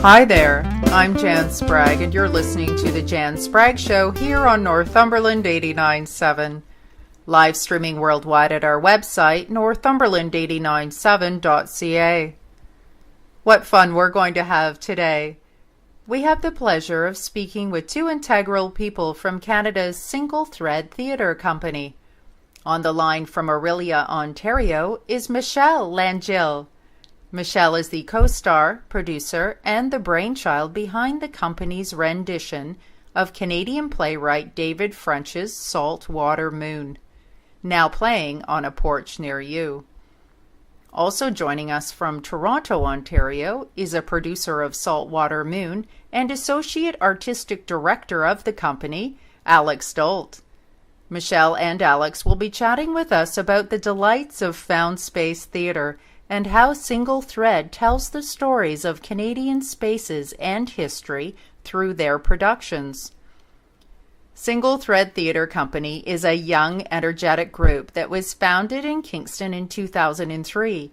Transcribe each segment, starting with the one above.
Hi there, I'm Jan Spragge, and you're listening to The Jan Spragge Show here on Northumberland 89.7. Live streaming worldwide at our website, northumberland897.ca. What fun we're going to have today. We have the pleasure of speaking with two integral people from Canada's Single Thread Theatre Company. On the line from Orillia, Ontario, is Michelle Langille. Michelle is the co-star, producer, and the brainchild behind the company's rendition of Canadian playwright David French's Salt Water Moon, now playing on a porch near you. Also joining us from Toronto, Ontario, is a producer of Salt Water Moon and associate artistic director of the company, Alex Dault. Michelle and Alex will be chatting with us about the delights of found space theatre and how Single Thread tells the stories of Canadian spaces and history through their productions. Single Thread Theatre Company is a young, energetic group that was founded in Kingston in 2003.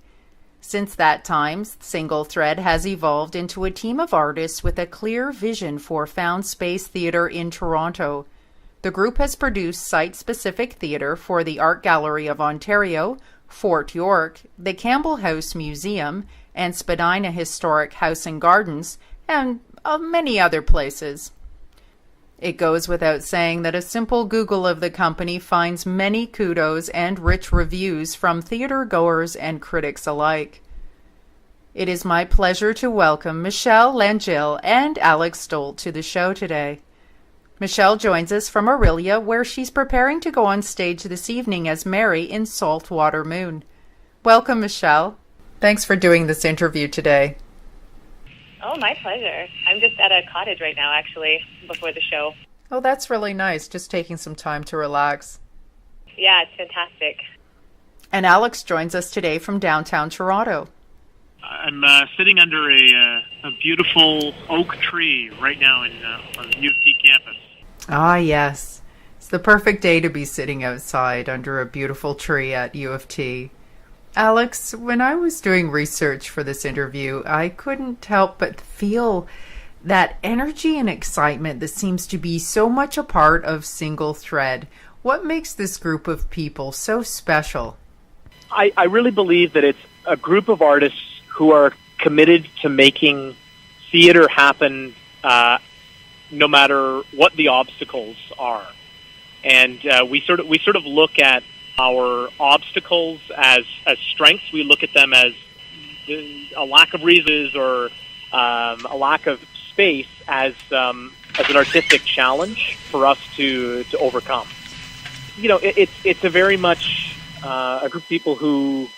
Since that time, Single Thread has evolved into a team of artists with a clear vision for found space theatre in Toronto. The group has produced site-specific theatre for the Art Gallery of Ontario, Fort York, the Campbell House Museum, and Spadina Historic House and Gardens, and many other places. It goes without saying that a simple Google of the company finds many kudos and rich reviews from theatre goers and critics alike. It is my pleasure to welcome Michelle Langille and Alex Dault to the show today. Michelle joins us from Orillia, where she's preparing to go on stage this evening as Mary in Salt Water Moon. Welcome, Michelle. Thanks for doing this interview today. Oh, my pleasure. I'm just at a cottage right now, actually, before the show. Oh, that's really nice, just taking some time to relax. Yeah, it's fantastic. And Alex joins us today from downtown Toronto. I'm sitting under a beautiful oak tree right now on the U of T campus. Ah, yes. It's the perfect day to be sitting outside under a beautiful tree at U of T. Alex, when I was doing research for this interview, I couldn't help but feel that energy and excitement that seems to be so much a part of Single Thread. What makes this group of people so special? I really believe that it's a group of artists who are committed to making theater happen no matter what the obstacles are. And we sort of look at our obstacles as strengths. We look at them as a lack of reasons or a lack of space as an artistic challenge for us to overcome. You know, it's a very much a group of people who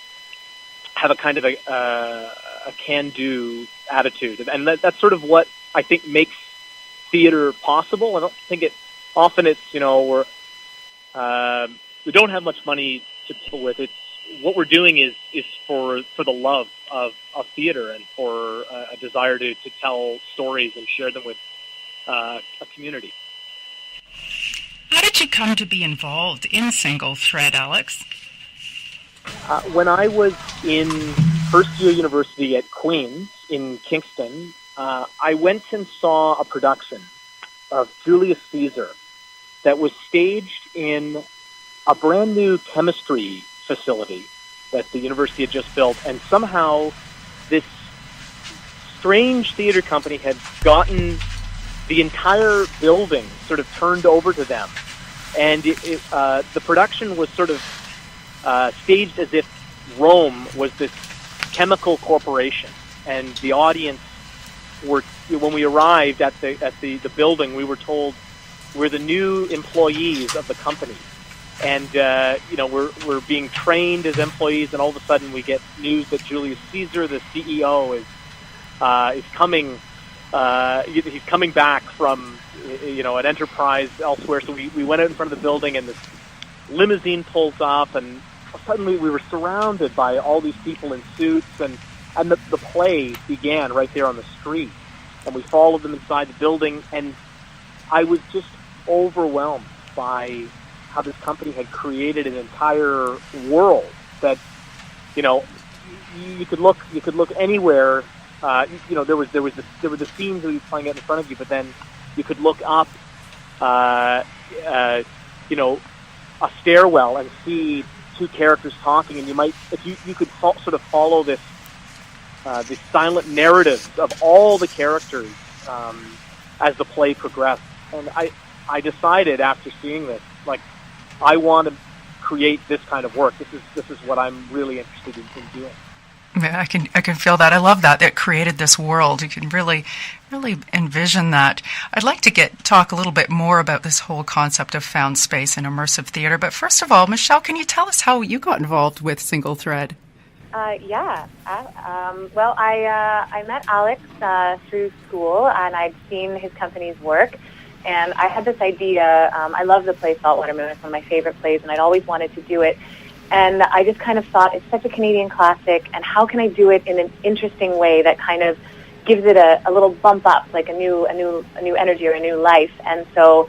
have a kind of a can-do attitude, and that's sort of what I think makes theater possible. I don't think often it's, you know, we don't have much money to deal with. It's what we're doing is for the love of theater and for a desire to tell stories and share them with a community. How did you come to be involved in Single Thread, Alex? When I was in first-year university at Queen's in Kingston, I went and saw a production of Julius Caesar that was staged in a brand new chemistry facility that the university had just built, and somehow this strange theater company had gotten the entire building sort of turned over to them, and the production was sort of staged as if Rome was this chemical corporation, and the audience were, when we arrived at the building, we were told we're the new employees of the company, and you know, we're being trained as employees, and all of a sudden we get news that Julius Caesar, the CEO, is coming. He's coming back from, you know, an enterprise elsewhere. So we went out in front of the building, and this limousine pulls up, and suddenly we were surrounded by all these people in suits, and the play began right there on the street, and we followed them inside the building, and I was just overwhelmed by how this company had created an entire world that, you know, you could look anywhere there were the scenes that he was playing out in front of you, but then you could look up, a stairwell and see two characters talking, and you could sort of follow this silent narratives of all the characters as the play progressed. And I decided after seeing this, like, I want to create this kind of work. This is what I'm really interested in doing. I can feel that. I love that. It created this world. You can really envision that. I'd like to talk a little bit more about this whole concept of found space and immersive theater. But first of all, Michelle, can you tell us how you got involved with Single Thread? Yeah. Well, I met Alex through school, and I'd seen his company's work. And I had this idea. I love the play Saltwater Moon. It's one of my favorite plays, and I'd always wanted to do it. And I just kind of thought, it's such a Canadian classic, and how can I do it in an interesting way that kind of gives it a little bump up, like a new energy or a new life. And so,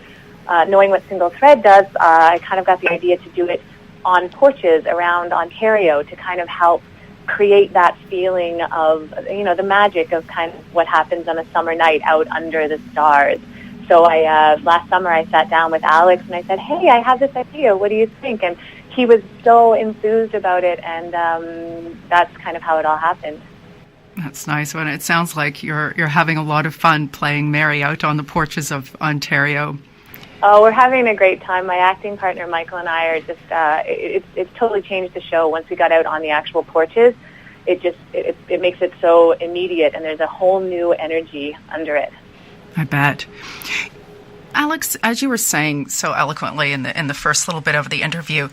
knowing what Single Thread does, I kind of got the idea to do it on porches around Ontario to kind of help create that feeling of, the magic of kind of what happens on a summer night out under the stars. So last summer I sat down with Alex and I said, hey, I have this idea. What do you think? And he was so enthused about it, and that's kind of how it all happened. That's nice. Well, it sounds like you're having a lot of fun playing Mary out on the porches of Ontario. Oh, we're having a great time. My acting partner, Michael, and I are just, it's totally changed the show. Once we got out on the actual porches, it makes it so immediate, and there's a whole new energy under it. I bet. Alex, as you were saying so eloquently in the first little bit of the interview,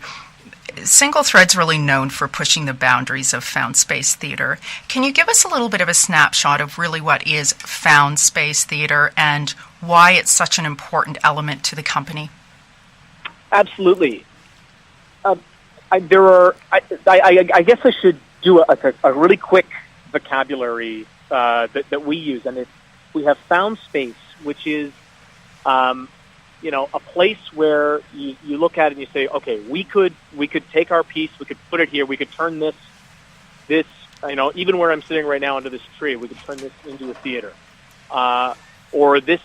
Single Thread's really known for pushing the boundaries of found space theater. Can you give us a little bit of a snapshot of really what is found space theater and why it's such an important element to the company? Absolutely. I guess I should do a really quick vocabulary that we use, and we have found space, which is a place where you look at it and you say, okay, we could take our piece, we could put it here, we could turn this, even where I'm sitting right now under this tree, we could turn this into a theater. Or this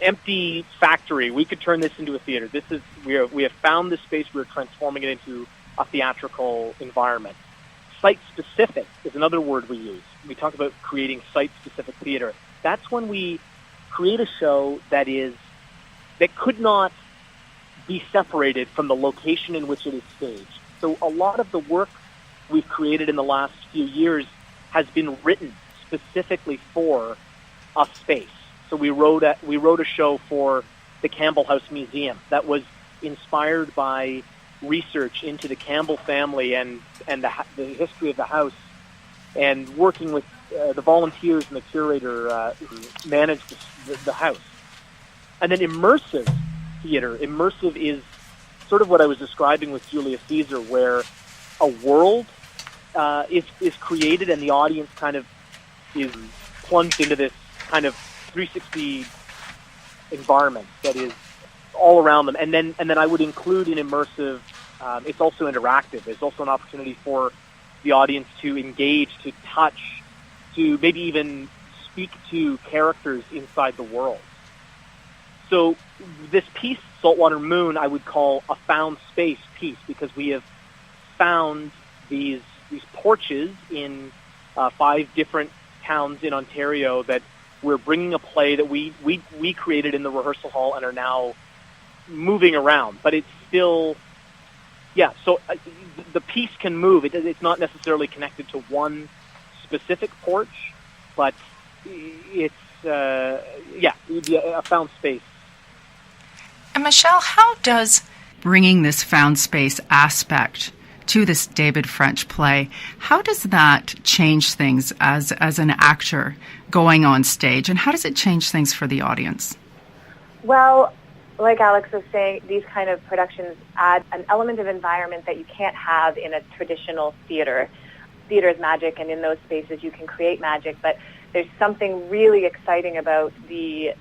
empty factory, we could turn this into a theater. We have found this space, we're transforming it into a theatrical environment. Site-specific is another word we use. We talk about creating site-specific theater. That's when we create a show that could not be separated from the location in which it is staged. So a lot of the work we've created in the last few years has been written specifically for a space. So we wrote a show for the Campbell House Museum that was inspired by research into the Campbell family and the history of the house, and working with the volunteers and the curator who managed the house. And then immersive theater. Immersive is sort of what I was describing with Julius Caesar, where a world is created and the audience kind of is plunged into this kind of 360 environment that is all around them. And then I would include in immersive, it's also interactive. It's also an opportunity for the audience to engage, to touch, to maybe even speak to characters inside the world. So this piece, Saltwater Moon, I would call a found space piece, because we have found these porches in 5 different towns in Ontario that we're bringing a play that we created in the rehearsal hall and are now moving around. But it's still, so the piece can move. It's not necessarily connected to one specific porch, but it's, a found space. And Michelle, how does bringing this found space aspect to this David French play, how does that change things as an actor going on stage, and how does it change things for the audience? Well, like Alex was saying, these kind of productions add an element of environment that you can't have in a traditional theater. Theater is magic, and in those spaces you can create magic, but there's something really exciting about the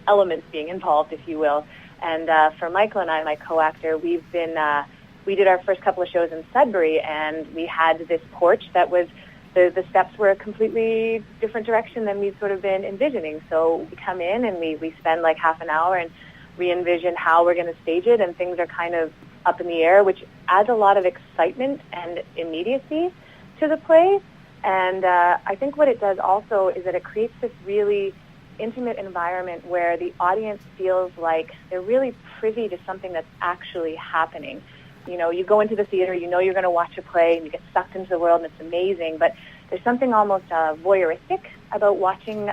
elements being involved, if you will. And for Michael and I, my co-actor, we did our first couple of shows in Sudbury, and we had this porch that was the steps were a completely different direction than we've sort of been envisioning. So we come in and we spend like half an hour and re-envision how we're going to stage it, and things are kind of up in the air, which adds a lot of excitement and immediacy to the play. And I think what it does also is that it creates this really intimate environment where the audience feels like they're really privy to something that's actually happening. You know, you go into the theater, you know you're going to watch a play, and you get sucked into the world, and it's amazing. But there's something almost voyeuristic about watching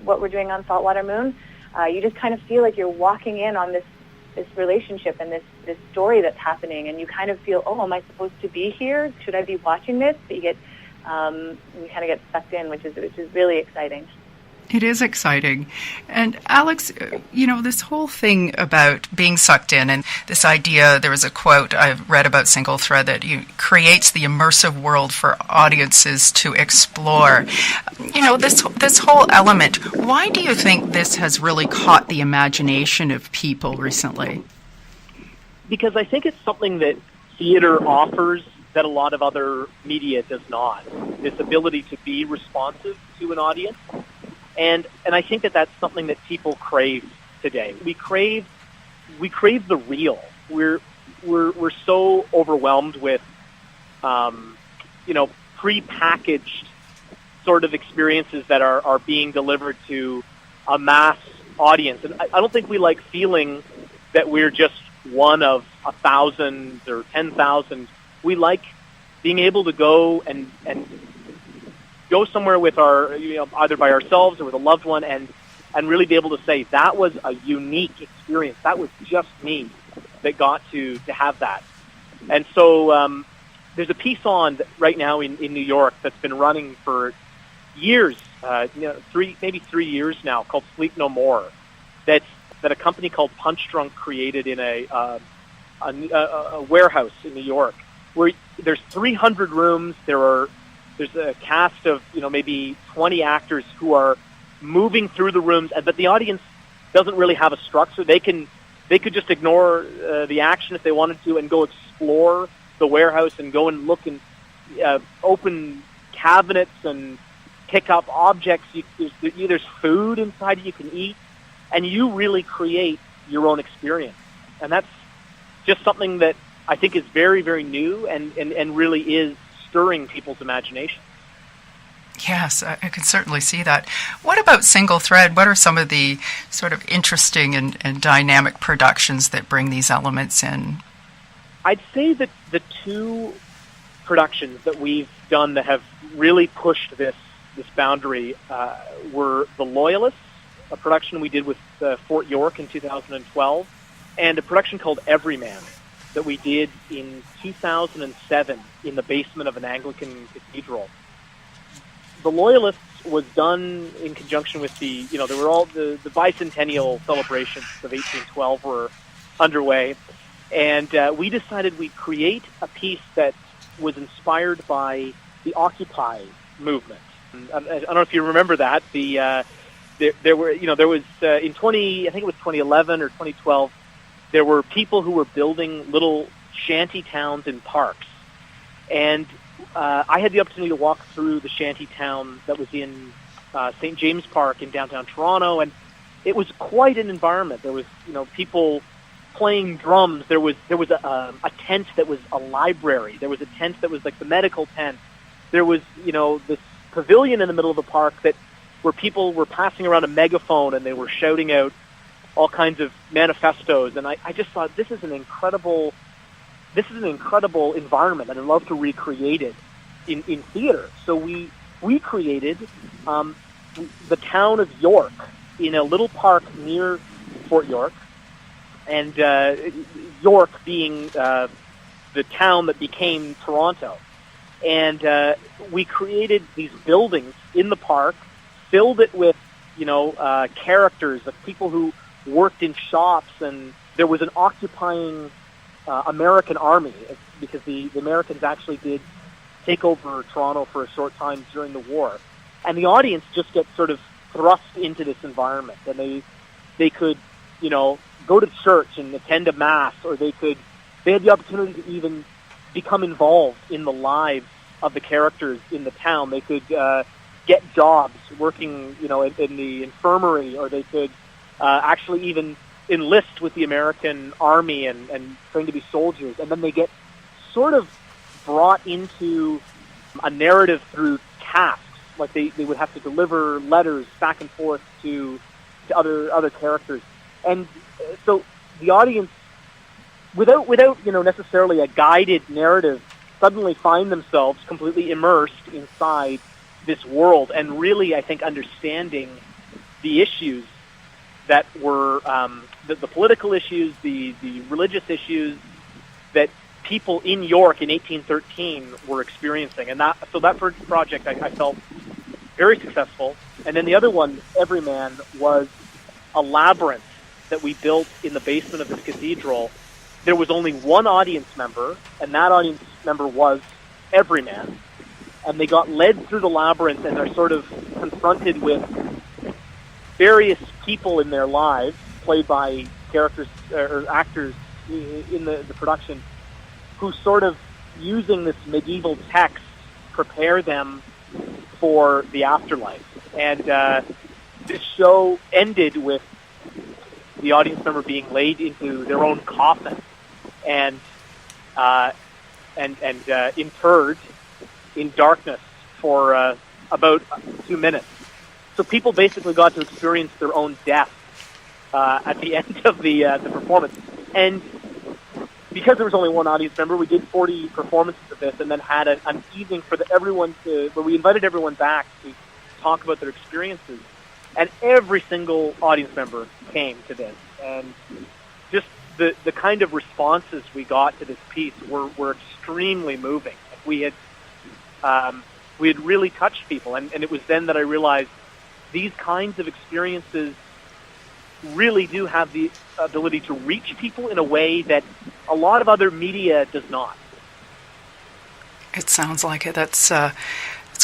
what we're doing on Saltwater Moon. You just kind of feel like you're walking in on this relationship and this story that's happening, and you kind of feel, oh, am I supposed to be here? Should I be watching this? But you get you kind of get sucked in, which is really exciting. It is exciting. And Alex, you know, this whole thing about being sucked in, and this idea, there was a quote I've read about Single Thread that creates the immersive world for audiences to explore. You know, this whole element, why do you think this has really caught the imagination of people recently? Because I think it's something that theater offers that a lot of other media does not. This ability to be responsive to an audience. And I think that that's something that people crave today. We crave the real. We're so overwhelmed with, prepackaged sort of experiences that are being delivered to a mass audience. And I don't think we like feeling that we're just one of 1,000 or 10,000. We like being able to go and go somewhere with our, either by ourselves or with a loved one, and really be able to say, that was a unique experience. That was just me that got to have that. And so there's a piece on right now in New York that's been running for years, 3 years now, called Sleep No More, that a company called Punch Drunk created in a warehouse in New York, where there's 300 rooms. There's a cast of, maybe 20 actors who are moving through the rooms, but the audience doesn't really have a structure. They could just ignore the action if they wanted to and go explore the warehouse and go and look and open cabinets and pick up objects. There's food inside you can eat, and you really create your own experience. And that's just something that I think is very, very new and really is stirring people's imagination. Yes, I can certainly see that. What about Single Thread? What are some of the sort of interesting and dynamic productions that bring these elements in? I'd say that the two productions that we've done that have really pushed this boundary were The Loyalists, a production we did with Fort York in 2012, and a production called Everyman that we did in 2007 in the basement of an Anglican cathedral. The Loyalists was done in conjunction with there were all the bicentennial celebrations of 1812 were underway, and we decided we'd create a piece that was inspired by the Occupy movement. I don't know if you remember that. There was in 2011 or 2012. There were people who were building little shanty towns in parks. And I had the opportunity to walk through the shanty town that was in St. James Park in downtown Toronto, and it was quite an environment. There was, people playing drums. There was a tent that was a library. There was a tent that was like the medical tent. There was, this pavilion in the middle of the park where people were passing around a megaphone and they were shouting out all kinds of manifestos, and I just thought this is an incredible environment, and I'd love to recreate it in theater. So we recreated the town of York in a little park near Fort York, and York being the town that became Toronto. And we created these buildings in the park, filled it with characters of people who worked in shops, and there was an occupying American army, because the Americans actually did take over Toronto for a short time during the war. And the audience just gets sort of thrust into this environment, and they could, go to church and attend a mass, or they had the opportunity to even become involved in the lives of the characters in the town. They could get jobs working, in the infirmary, or they could actually even enlist with the American Army and train to be soldiers. And then they get sort of brought into a narrative through tasks. Like they would have to deliver letters back and forth to other characters. And so the audience, without necessarily a guided narrative, suddenly find themselves completely immersed inside this world, and really, I think, understanding the issues that were the political issues, the religious issues that people in York in 1813 were experiencing. And that first project I felt very successful. And then the other one, Everyman, was a labyrinth that we built in the basement of this cathedral. There was only one audience member, and that audience member was Everyman. And they got led through the labyrinth and are sort of confronted with various people in their lives, played by characters or actors in the production, who sort of, using this medieval text, prepare them for the afterlife. And this show ended with the audience member being laid into their own coffin and interred in darkness for about 2 minutes. So people basically got to experience their own death at the end of the performance. And because there was only one audience member, we did 40 performances of this, and then had an evening for everyone where we invited everyone back to talk about their experiences. And every single audience member came to this. And just the kind of responses we got to this piece were extremely moving. We had really touched people, and it was then that I realized these kinds of experiences really do have the ability to reach people in a way that a lot of other media does not. It sounds like it. It's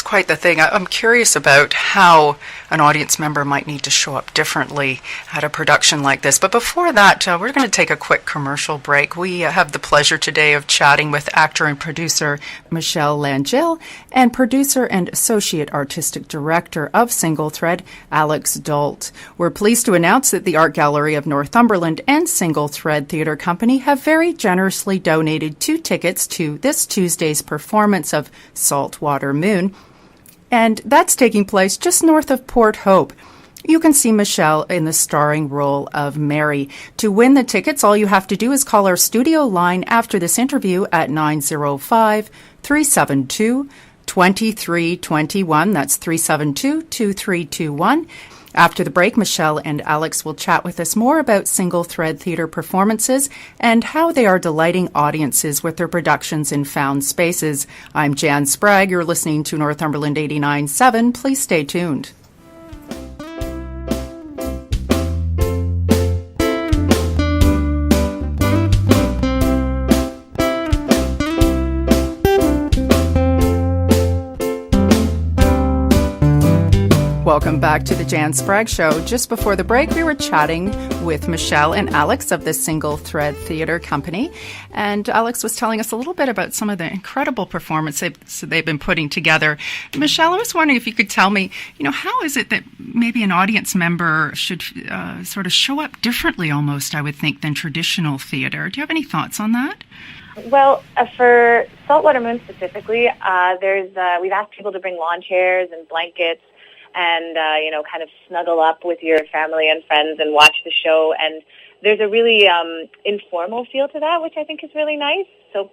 quite the thing. I'm curious about how an audience member might need to show up differently at a production like this. But before that, we're going to take a quick commercial break. We have the pleasure today of chatting with actor and producer Michelle Langille and producer and associate artistic director of Single Thread, Alex Dault. We're pleased to announce that the Art Gallery of Northumberland and Single Thread Theatre Company have very generously donated 2 tickets to this Tuesday's performance of Saltwater Moon, and that's taking place just north of Port Hope. You can see Michelle in the starring role of Mary. To win the tickets, all you have to do is call our studio line after this interview at 905-372-2321. That's 372-2321. After the break, Michelle and Alex will chat with us more about Single Thread Theatre performances and how they are delighting audiences with their productions in found spaces. I'm Jan Spragge. You're listening to Northumberland 89.7. Please stay tuned. Welcome back to the Jan Spragge Show. Just before the break, we were chatting with Michelle and Alex of the Single Thread Theatre Company. And Alex was telling us a little bit about some of the incredible performances they've been putting together. Michelle, I was wondering if you could tell me, how is it that maybe an audience member should sort of show up differently almost, I would think, than traditional theatre? Do you have any thoughts on that? Well, for Saltwater Moon specifically, we've asked people to bring lawn chairs and blankets and, kind of snuggle up with your family and friends and watch the show. And there's a really informal feel to that, which I think is really nice. So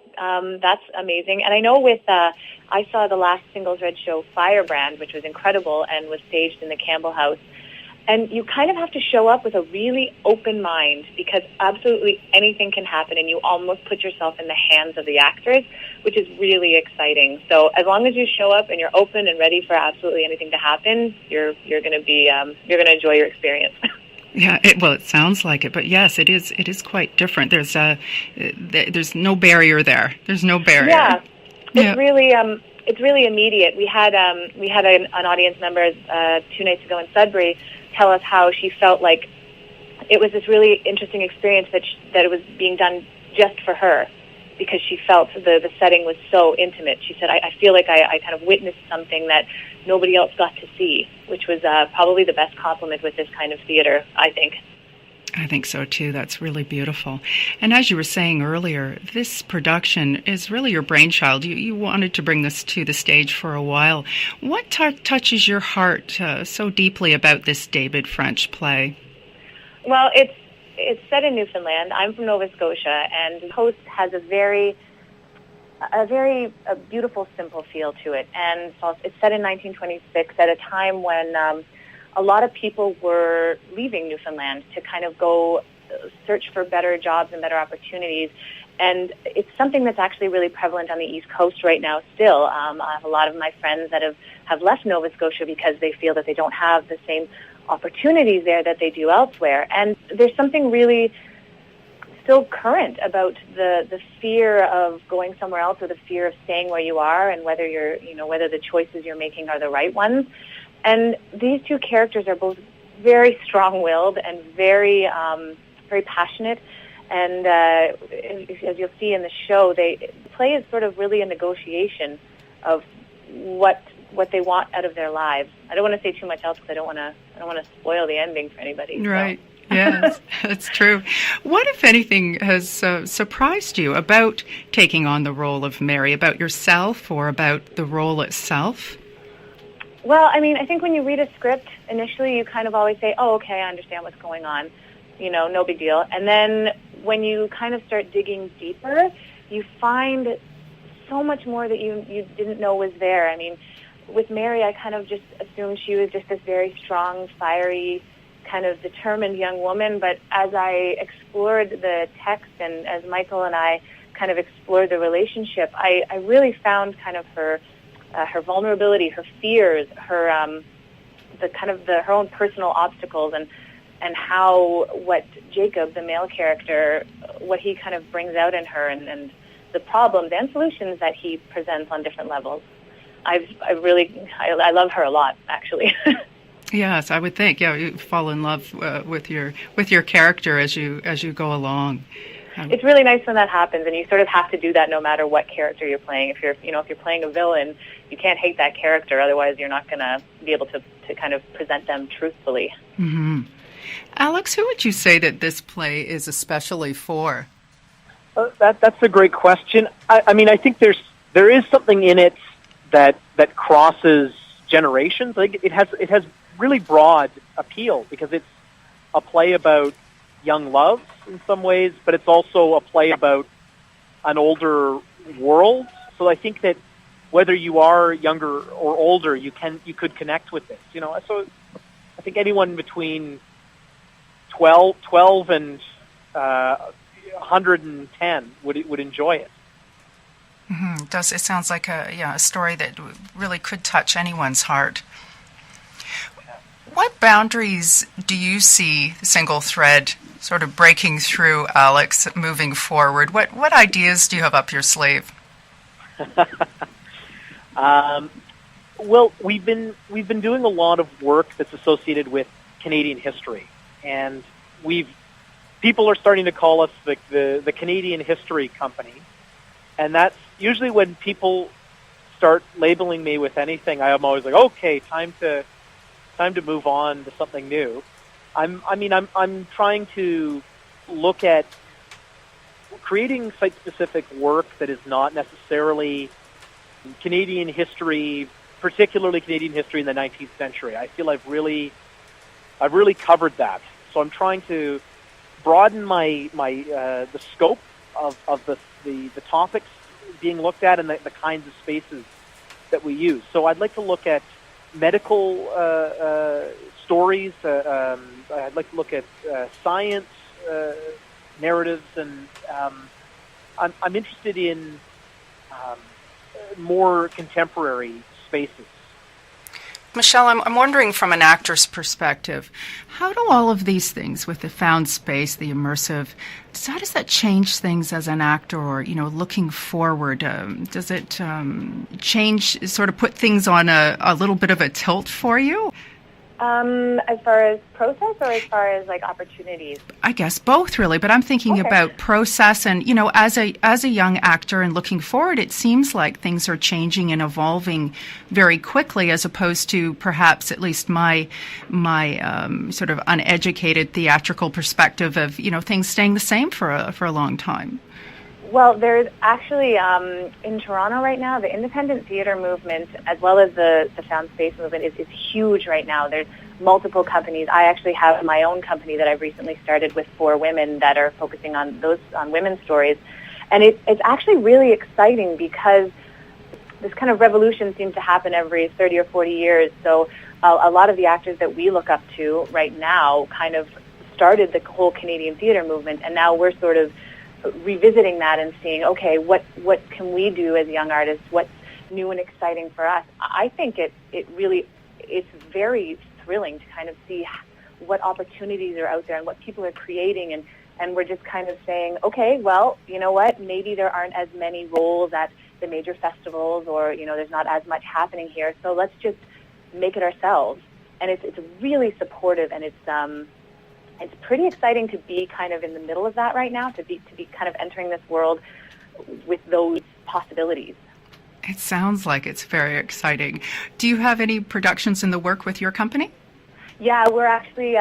that's amazing. And I know I saw the last Single Thread show, Firebrand, which was incredible and was staged in the Campbell house. And you kind of have to show up with a really open mind because absolutely anything can happen, and you almost put yourself in the hands of the actors, which is really exciting. So as long as you show up and you're open and ready for absolutely anything to happen, you're going to enjoy your experience. Yeah, it sounds like it, but yes, it is quite different. There's no barrier there. There's no barrier. Yeah, it's really immediate. We had an audience member 2 nights ago in Sudbury tell us how she felt like it was this really interesting experience that it was being done just for her. because she felt the setting was so intimate. She said, I feel like I kind of witnessed something that nobody else got to see, which was probably the best compliment with this kind of theater, I think. I think so, too. That's really beautiful. And as you were saying earlier, this production is really your brainchild. You wanted to bring this to the stage for a while. What touches your heart so deeply about this David French play? Well, it's set in Newfoundland. I'm from Nova Scotia, and the host has a very beautiful, simple feel to it. And so it's set in 1926 at a time when a lot of people were leaving Newfoundland to kind of go search for better jobs and better opportunities. And it's something that's actually really prevalent on the East Coast right now still. I have a lot of my friends that have left Nova Scotia because they feel that they don't have the same opportunities there that they do elsewhere. And there's something really still current about the fear of going somewhere else, or the fear of staying where you are, and whether whether the choices you're making are the right ones. And these two characters are both very strong-willed and very passionate. And as you'll see in the show, play is sort of really a negotiation of what they want out of their lives. I don't want to say too much else because I don't want to spoil the ending for anybody. Right. So. Yes, that's true. What, if anything, has surprised you about taking on the role of Mary, about yourself or about the role itself? Well, I mean, I think when you read a script, initially you kind of always say, oh, okay, I understand what's going on, no big deal. And then when you kind of start digging deeper, you find so much more that you didn't know was there. I mean, with Mary, I kind of just assumed she was just this very strong, fiery, kind of determined young woman. But as I explored the text and as Michael and I kind of explored the relationship, I really found kind of her vulnerability, her fears, her her own personal obstacles, and how what Jacob, the male character, what he kind of brings out in her, and the problems and solutions that he presents on different levels. I love her a lot, actually. Yes, I would think. Yeah, you fall in love with your character as you go along. It's really nice when that happens, and you sort of have to do that no matter what character you're playing. If you're playing a villain, you can't hate that character, otherwise you're not going to be able to kind of present them truthfully. Mm-hmm. Alex, who would you say that this play is especially for? That's a great question. I mean, I think there is something in it that crosses generations. I think it has really broad appeal because it's a play about young love in some ways, but it's also a play about an older world. So I think that whether you are younger or older, you could connect with this. So I think anyone between 12 and 110 would enjoy it. Mm-hmm. It sounds like a story that really could touch anyone's heart. What boundaries do you see Single Thread sort of breaking through, Alex, moving forward? What ideas do you have up your sleeve? Well, we've been doing a lot of work that's associated with Canadian history, and people are starting to call us the Canadian History Company, and that's usually when people start labeling me with anything. I'm always like, okay, time to move on to something new. I'm trying to look at creating site-specific work that is not necessarily Canadian history, particularly Canadian history in the 19th century. I feel I've really covered that. So I'm trying to broaden the scope of the topics being looked at and the kinds of spaces that we use. So I'd like to look at medical stories. I'd like to look at science narratives, and I'm interested in more contemporary spaces. Michelle, I'm wondering from an actor's perspective, how do all of these things with the found space, the immersive, how does that change things as an actor, or, looking forward? Does it change, sort of put things on a little bit of a tilt for you? As far as process or as far as like opportunities? I guess both, really. But I'm thinking about process, and as a young actor and looking forward, it seems like things are changing and evolving very quickly, as opposed to perhaps at least my sort of uneducated theatrical perspective of things staying the same for a long time. Well, there's actually, in Toronto right now, the independent theater movement, as well as the found space movement, is huge right now. There's multiple companies. I actually have my own company that I've recently started with 4 women that are focusing on women's stories. And it's actually really exciting because this kind of revolution seems to happen every 30 or 40 years. So a lot of the actors that we look up to right now kind of started the whole Canadian theater movement, and now we're sort of revisiting that and seeing, okay, what can we do as young artists? What's new and exciting for us? I think it's very thrilling to kind of see what opportunities are out there and what people are creating, and we're just kind of saying, okay, well, you know what? Maybe there aren't as many roles at the major festivals, or there's not as much happening here. So let's just make it ourselves. And it's really supportive, and it's pretty exciting to be kind of in the middle of that right now, to be kind of entering this world with those possibilities. It sounds like it's very exciting. Do you have any productions in the work with your company? Yeah, we're actually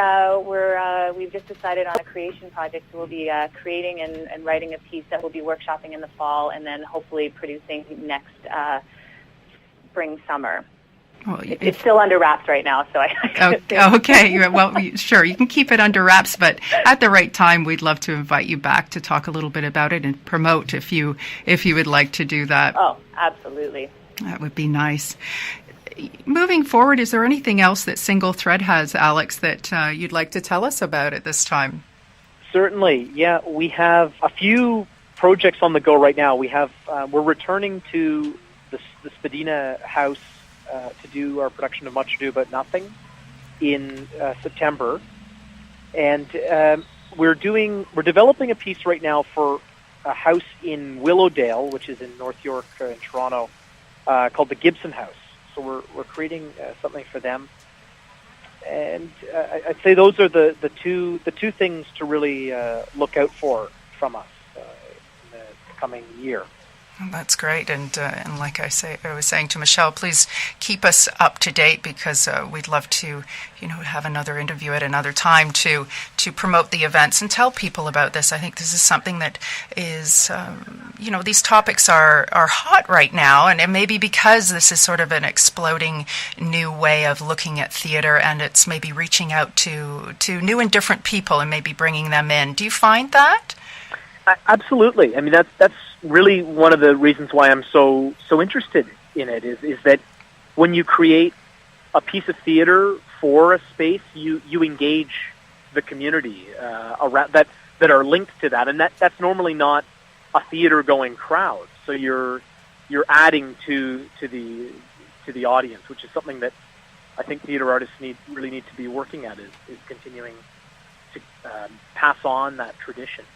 we've just decided on a creation project. So we'll be creating and writing a piece that we'll be workshopping in the fall, and then hopefully producing next spring, summer. Well, it's still under wraps right now, so okay. Well, sure, you can keep it under wraps, but at the right time, we'd love to invite you back to talk a little bit about it and promote if you would like to do that. Oh, absolutely. That would be nice. Moving forward, is there anything else that Single Thread has, Alex, that you'd like to tell us about at this time? Certainly, yeah. We have a few projects on the go right now. We're returning to the Spadina house to do our production of Much Ado About Nothing in September, and we're developing a piece right now for a house in Willowdale, which is in North York in Toronto, called the Gibson House. So we're creating something for them, and I'd say those are the two things to really look out for from us in the coming year. Well, that's great, and like I was saying to Michelle, please keep us up to date, because we'd love to, have another interview at another time to promote the events and tell people about this. I think this is something that is, these topics are hot right now, and it may be because this is sort of an exploding new way of looking at theater, and it's maybe reaching out to new and different people and maybe bringing them in. Do you find that? Absolutely. I mean, that's really one of the reasons why I'm so interested in it is that when you create a piece of theater for a space, you engage the community around that are linked to that, and that's normally not a theater going crowd. So you're adding to the audience, which is something that I think theater artists really need to be working at, is continuing to pass on that tradition.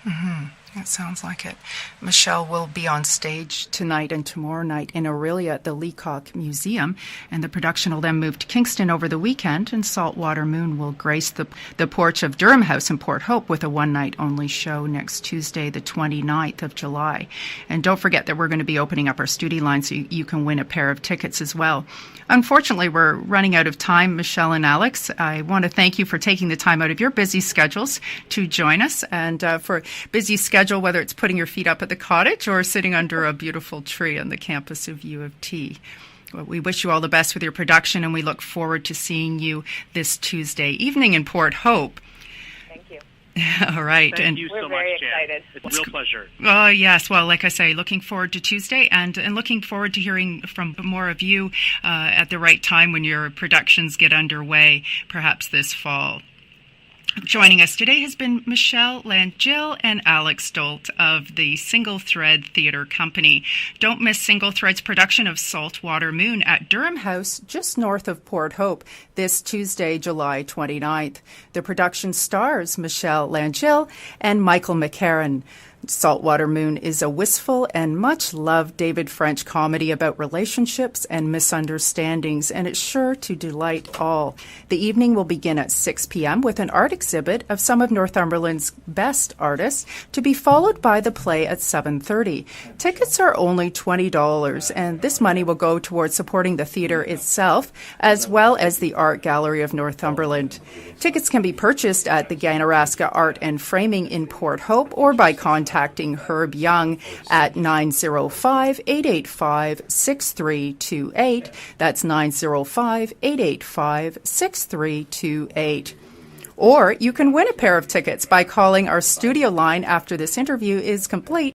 Mm-hmm. It sounds like it. Michelle will be on stage tonight and tomorrow night in Orillia at the Leacock Museum, and the production will then move to Kingston over the weekend, and Saltwater Moon will grace the porch of Durham House in Port Hope with a one-night only show next Tuesday, the 29th of July. And don't forget that we're going to be opening up our studio line so you can win a pair of tickets as well. Unfortunately, we're running out of time, Michelle and Alex. I want to thank you for taking the time out of your busy schedules to join us, and for busy schedule, whether it's putting your feet up at the cottage or sitting under a beautiful tree on the campus of U of T. Well, we wish you all the best with your production, and we look forward to seeing you this Tuesday evening in Port Hope. Thank you. All right. Thank you so much, Jan. Excited. It's a real pleasure. Oh, yes. Well, like I say, looking forward to Tuesday, and looking forward to hearing from more of you at the right time when your productions get underway, perhaps this fall. Joining us today has been Michelle Langille and Alex Dault of the Single Thread Theatre Company. Don't miss Single Thread's production of Saltwater Moon at Durham House, just north of Port Hope, this Tuesday, July 29th. The production stars Michelle Langille and Michael McCarran. Saltwater Moon is a wistful and much-loved David French comedy about relationships and misunderstandings, and it's sure to delight all. The evening will begin at 6 p.m. with an art exhibit of some of Northumberland's best artists, to be followed by the play at 7:30. Tickets are only $20, and this money will go towards supporting the theatre itself, as well as the Art Gallery of Northumberland. Tickets can be purchased at the Ganaraska Art and Framing in Port Hope, or by contacting Herb Young at 905-885-6328. That's 905-885-6328. Or you can win a pair of tickets by calling our studio line after this interview is complete.